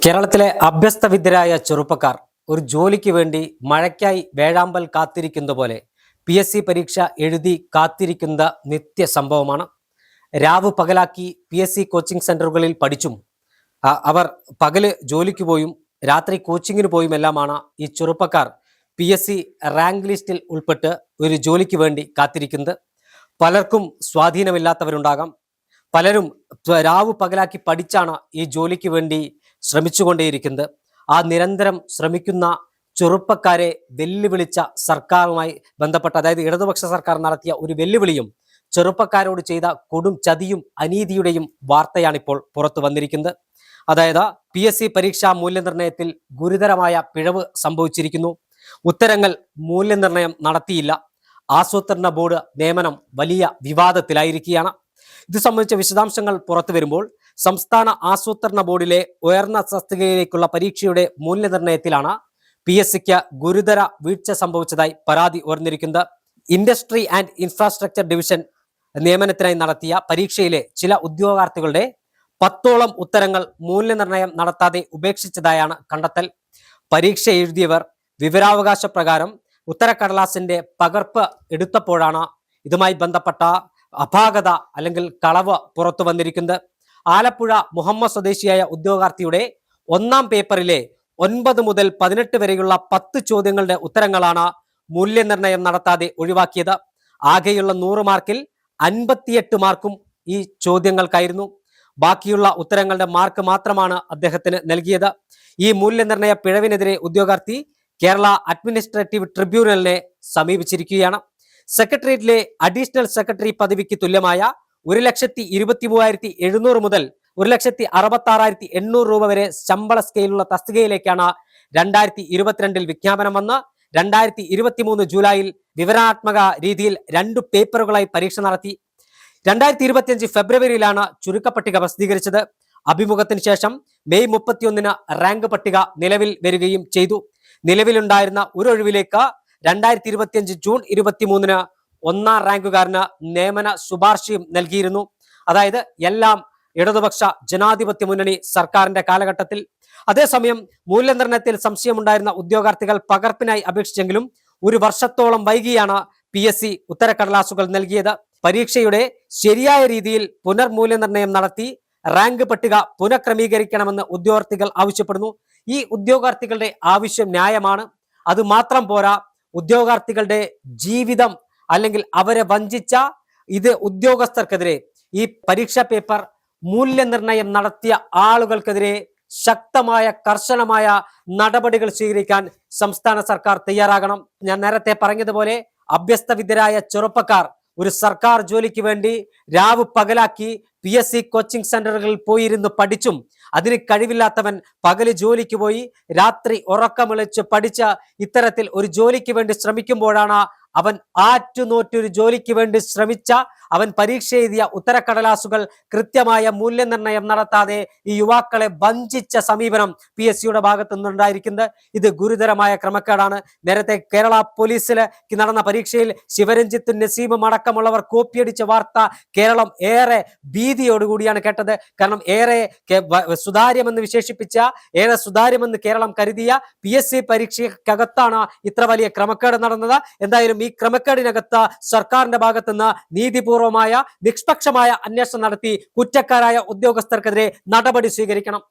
കേരളത്തിലെ അഭ്യസ്തവിദ്യരായ ചെറുപ്പക്കാർ ഒരു ജോലിക്ക് വേണ്ടി മഴയ്ക്കായി വേഴാമ്പൽ കാത്തിരിക്കുന്ന പോലെ PSC പരീക്ഷ എഴുതി കാത്തിരിക്കുന്ന നിത്യ സംഭവമാണ്. രാവ് പകലാക്കി PSC കോച്ചിങ് സെന്ററുകളിൽ പഠിച്ചും അവർ പകല് ജോലിക്ക് പോയും രാത്രി കോച്ചിങ്ങിന് പോയും എല്ലാമാണ് ഈ ചെറുപ്പക്കാർ PSC റാങ്ക് ലിസ്റ്റിൽ ഉൾപ്പെട്ട് ഒരു ജോലിക്ക് വേണ്ടി കാത്തിരിക്കുന്നത്. പലർക്കും സ്വാധീനമില്ലാത്തവരുണ്ടാകാം. പലരും രാവ് പകലാക്കി പഠിച്ചാണ് ഈ ജോലിക്ക് വേണ്ടി ശ്രമിച്ചുകൊണ്ടേയിരിക്കുന്നത്. ആ നിരന്തരം ശ്രമിക്കുന്ന ചെറുപ്പക്കാരെ വെല്ലുവിളിച്ച സർക്കാരുമായി ബന്ധപ്പെട്ട, അതായത് ഇടതുപക്ഷ സർക്കാർ നടത്തിയ ഒരു വെല്ലുവിളിയും ചെറുപ്പക്കാരോട് ചെയ്ത കൊടും ചതിയും അനീതിയുടെയും വാർത്തയാണിപ്പോൾ പുറത്തു വന്നിരിക്കുന്നത്. അതായത് PSC പരീക്ഷാ മൂല്യനിർണ്ണയത്തിൽ ഗുരുതരമായ പിഴവ് സംഭവിച്ചിരിക്കുന്നു. ഉത്തരങ്ങൾ മൂല്യനിർണ്ണയം നടത്തിയില്ല. ആസൂത്രണ ബോർഡ് നിയമനം വലിയ വിവാദത്തിലായിരിക്കുകയാണ്. ഇത് സംബന്ധിച്ച വിശദാംശങ്ങൾ പുറത്തു വരുമ്പോൾ സംസ്ഥാന ആസൂത്രണ ബോർഡിലെ ഉയർന്ന തസ്തികയിലേക്കുള്ള പരീക്ഷയുടെ മൂല്യനിർണ്ണയത്തിലാണ് PSCക്ക് ഗുരുതര വീഴ്ച സംഭവിച്ചതായി പരാതി ഉയർന്നിരിക്കുന്നത്. ഇൻഡസ്ട്രി ആൻഡ് ഇൻഫ്രാസ്ട്രക്ചർ ഡിവിഷൻ നിയമനത്തിനായി നടത്തിയ പരീക്ഷയിലെ ചില ഉദ്യോഗാർത്ഥികളുടെ 10ഓളം ഉത്തരങ്ങൾ മൂല്യനിർണ്ണയം നടത്താതെ ഉപേക്ഷിച്ചതായാണ് കണ്ടെത്തൽ. പരീക്ഷ എഴുതിയവർ വിവരാവകാശ പ്രകാരം ഉത്തരക്കടലാസിന്റെ പകർപ്പ് എടുത്തപ്പോഴാണ് ഇതുമായി ബന്ധപ്പെട്ട അപാകത അല്ലെങ്കിൽ കളവ് പുറത്തു വന്നിരിക്കുന്നത്. ആലപ്പുഴ മുഹമ്മദ് സ്വദേശിയായ ഉദ്യോഗാർത്ഥിയുടെ ഒന്നാം പേപ്പറിലെ 9 മുതൽ 18 വരെയുള്ള 10 ചോദ്യങ്ങളുടെ ഉത്തരങ്ങളാണ് മൂല്യനിർണ്ണയം നടത്താതെ ഒഴിവാക്കിയത്. ആകെയുള്ള 100 മാർക്കിൽ 58 മാർക്കും ഈ ചോദ്യങ്ങൾക്കായിരുന്നു. ബാക്കിയുള്ള ഉത്തരങ്ങളുടെ മാർക്ക് മാത്രമാണ് അദ്ദേഹത്തിന് നൽകിയത്. ഈ മൂല്യനിർണ്ണയ പിഴവിനെതിരെ ഉദ്യോഗാർത്ഥി കേരള അഡ്മിനിസ്ട്രേറ്റീവ് ട്രിബ്യൂണലിനെ സമീപിച്ചിരിക്കുകയാണ്. സെക്രട്ടേറിയറ്റിലെ അഡീഷണൽ സെക്രട്ടറി പദവിക്ക് തുല്യമായ 1,23,700 മുതൽ 1,66,800 രൂപ വരെ ശമ്പള സ്കെയിലുള്ള തസ്തികയിലേക്കാണ് 2022 വിജ്ഞാപനം വന്ന് 2023 ജൂലൈയിൽ വിവരണാത്മക രീതിയിൽ 2 പേപ്പറുകളായി പരീക്ഷ നടത്തി. 2025 ഫെബ്രുവരിയിലാണ് ചുരുക്കപ്പട്ടിക പ്രസിദ്ധീകരിച്ചത്. അഭിമുഖത്തിന് ശേഷം മെയ് 31 റാങ്ക് പട്ടിക നിലവിൽ വരികയും ചെയ്തു. നിലവിലുണ്ടായിരുന്ന ഒരു ഒഴിവിലേക്ക് 2025 ജൂൺ 23 ഒന്നാം റാങ്കുകാരന് നിയമന ശുപാർശയും നൽകിയിരുന്നു. അതായത് എല്ലാം ഇടതുപക്ഷ ജനാധിപത്യ മുന്നണി സർക്കാരിന്റെ കാലഘട്ടത്തിൽ. അതേസമയം മൂല്യനിർണ്ണയത്തിൽ സംശയമുണ്ടായിരുന്ന ഉദ്യോഗാർത്ഥികൾ പകർപ്പിനായി അപേക്ഷിച്ചെങ്കിലും 1 വർഷത്തോളം വൈകിയാണ് PSC ഉത്തരക്കടലാസുകൾ നൽകിയത്. പരീക്ഷയുടെ ശരിയായ രീതിയിൽ പുനർമൂല്യനിർണ്ണയം നടത്തി റാങ്ക് പട്ടിക പുനഃക്രമീകരിക്കണമെന്ന് ഉദ്യോഗാർത്ഥികൾ ആവശ്യപ്പെടുന്നു. ഈ ഉദ്യോഗാർത്ഥികളുടെ ആവശ്യം ന്യായമാണ്. അത് മാത്രം പോരാ, ഉദ്യോഗാർത്ഥികളുടെ ജീവിതം അല്ലെങ്കിൽ അവരെ വഞ്ചിച്ച ഉദ്യോഗസ്ഥർക്കെതിരെ, ഈ പരീക്ഷാ പേപ്പർ മൂല്യനിർണ്ണയം നടത്തിയ ആളുകൾക്കെതിരെ ശക്തമായ കർശനമായ നടപടികൾ സ്വീകരിക്കാൻ സംസ്ഥാന സർക്കാർ തയ്യാറാകണം. ഞാൻ നേരത്തെ പറഞ്ഞതുപോലെ അഭ്യസ്തവിദ്യരായ ചെറുപ്പക്കാർ ഒരു സർക്കാർ ജോലിക്ക് വേണ്ടി രാവ് പകലാക്കി PSC കോച്ചിങ് സെന്ററുകളിൽ പോയിരുന്ന് പഠിച്ചും അതിന് കഴിവില്ലാത്തവൻ പകല് ജോലിക്ക് പോയി രാത്രി ഉറക്കമിളച്ച് പഠിച്ച ഇത്തരത്തിൽ ഒരു ജോലിക്ക് വേണ്ടി ശ്രമിക്കുമ്പോഴാണ് അവൻ ആറ്റുനോറ്റൊരു ജോലിക്ക് വേണ്ടി ശ്രമിച്ച അവൻ പരീക്ഷ എഴുതിയ ഉത്തരക്കടലാസുകൾ കൃത്യമായ മൂല്യനിർണ്ണയം നടത്താതെ ഈ യുവാക്കളെ വഞ്ചിച്ച സമീപനം PSCയുടെ ഭാഗത്തു നിന്നുണ്ടായിരിക്കുന്നത്. ഇത് ഗുരുതരമായ ക്രമക്കേടാണ്. നേരത്തെ കേരള പോലീസിൽ നടന്ന പരീക്ഷയിൽ ശിവരഞ്ജിത്തും നസീമും അടക്കമുള്ളവർ കോപ്പിയടിച്ച വാർത്ത കേരളം ഏറെ ഭീതിയോടുകൂടിയാണ് കേട്ടത്. കാരണം ഏറെ സുതാര്യമെന്ന് വിശേഷിപ്പിച്ച, ഏറെ സുതാര്യമെന്ന് കേരളം കരുതിയ PSC പരീക്ഷയ്ക്കകത്താണ് ഇത്ര വലിയ ക്രമക്കേട് നടന്നത്. എന്തായാലും ഈ ക്രമക്കേടിനകത്ത് സർക്കാരിന്റെ ഭാഗത്തുനിന്ന് നീതിപൂർവമായ നിഷ്പക്ഷമായ അന്വേഷണം നടത്തി കുറ്റക്കാരായ ഉദ്യോഗസ്ഥർക്കെതിരെ നടപടി സ്വീകരിക്കണം.